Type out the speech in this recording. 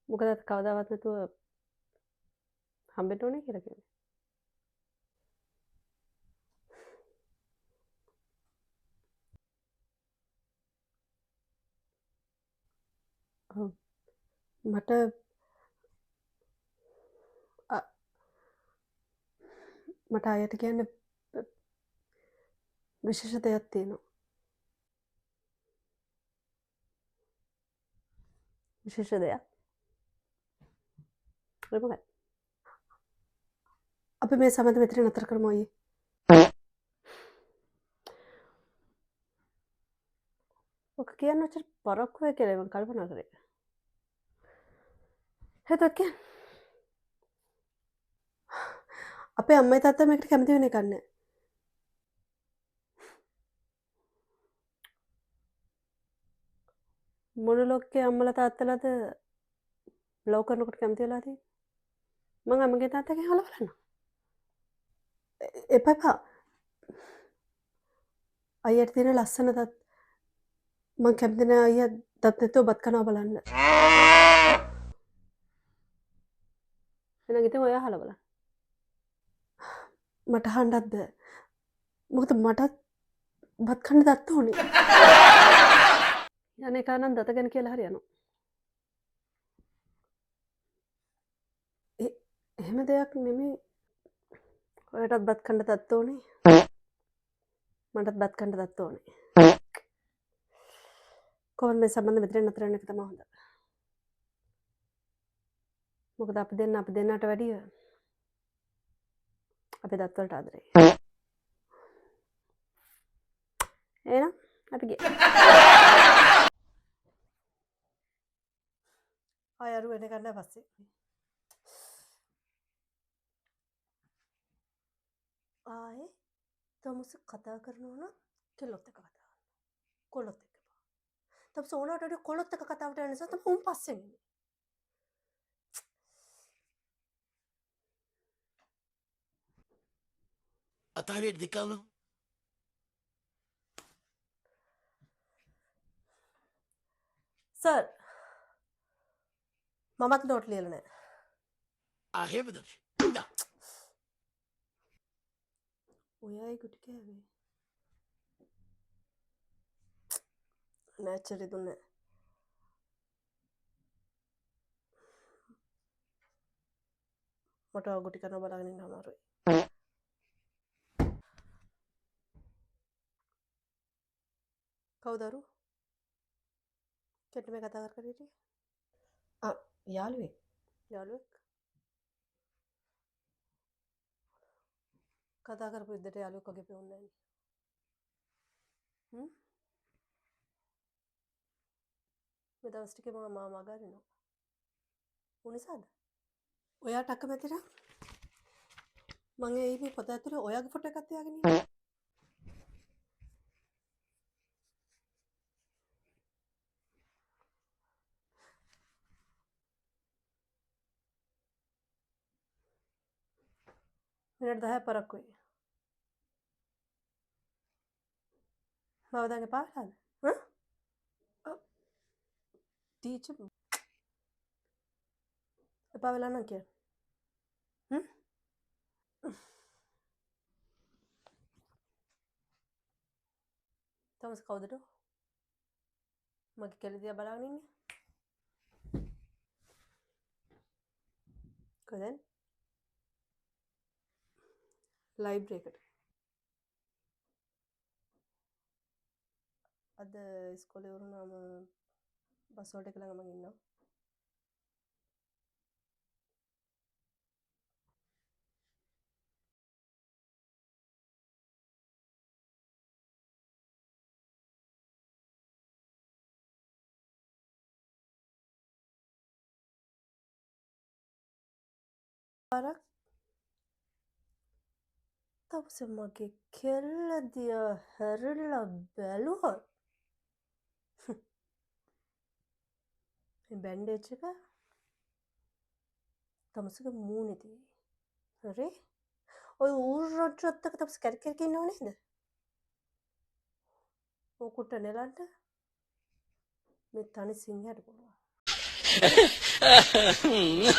මොකද අත කවදාවත් නැතුව හම්බෙන්න ඕනේ කියලා කිව්වේ. ඔව්. මට අ මට අයට කියන්න විශේෂ දෙයක් තියෙනවා. විශේෂ දෙයක්. ඒ මොකක්ද? අපි මේ සම්බන්ධ මෙතන නතර කරමු අයියේ. ඔක කියන්න ඔච්චර පරක්කු වෙයි කියලා මම කල්පනා කරේ. හේතුවක් කියන්න. අපේ අම්මයි තාත්තයි මේකට කැමති වෙන එකක් නෑ. මොන ලෝකේ අම්මලා තාත්තලාද ලව් කරනකොට කැමති වෙලා තියෙන්නේ? මං අම්මගේ තාත්තගෙන් අහලා බලන්නම්. එපා එපා. අයියට තියෙන ලස්සන දත් මං කැමති නෑ අයියා දත් නැතුව බත් කනවා බලන්න. එහෙනම් ඉතින් ඔයා අහලා බලන්න. මට අහන්නත් බෑ. මොකද මටත් බත් කන්න දත් ඕනේ. යන්නේ කානම් දත ගැන කියලා හරියනවා. එහෙම දෙයක් නෙමෙයි. ඔයාටත් බත් කන්න දත් ඕනේ. මටත් බත් කන්න දත් ඕනේ. කොහොමද මේ සම්බන්ධ මෙතන නතර වෙන එක තමයි හොඳ. මොකද අපි දෙන්නට වැඩිය අපේ දත් වලට ආදරේ. එහෙනම් අපි ගියා. ආය අරු වෙන ගන්න පස්සේ. ආයේ තමුස කතා කරනවා නම් කෙල්ලොත් එක්ක කතා කරනවා. කොල්ලොත් එක්ක බා. තමුස ඕනට වඩා කොල්ලොත් එක්ක කතාවට යන නිසා තමයි උන් පස්සේ එන්නේ. අතාරියට දෙකවලු. සර් මමත් නෝට් ලියලා නැහැ. ආහෙමද? ඉඳා. ඔයයි ගුටි කෑවේ. නැචරි දුන්නේ. මට ගුටි කරන බලාගෙන ඉන්න අමාරුයි. කවුද අරු? කෙටි මේ කතා කර හිටියේ? යාළුවෙක්. යාළුවෙක්? කතා කරපු විදිහට යාළුවෙක් වගේ පෙවුන්නේ නැහැ. මේ දවස් ටිකේ මම මාමා ගන්නවා. උනිසාද? ඔයාට අකමැති නම් මම මේ පොත ඇතුලේ ඔයාගේ ෆොටෝ එකක් තියාගෙන ඉන්නවා. මිනිත්තු 10ක් පරක්කු වෙයි. බවදාගේ පාවලාද? ටීචර් එපා වෙලා නම් කියන්න. තමස් කවුදට? මගේ කෙල්ල දිහා බලාගෙන ඉන්නේ. කොහෙන්ද? ලයිබ්‍රරි එකට. අද ඉස්කෝලේ වරුණාම බස් වලට එක ළඟ මම ඉන්නවා. පාරක් තමස මගේ කෙල්ල දිහා හැරිලා බැලුවොත් මේ බැන්ඩේජ් එක තමසගේ මූණේ තියෙයි. හරි? ඔය ඌරොට්ටත් එක තමස කැරකෙක ඉන්නව නේද? ඕකුට නෙලන්න මේ තනි සිංහයට පුළුවන්. Ugh.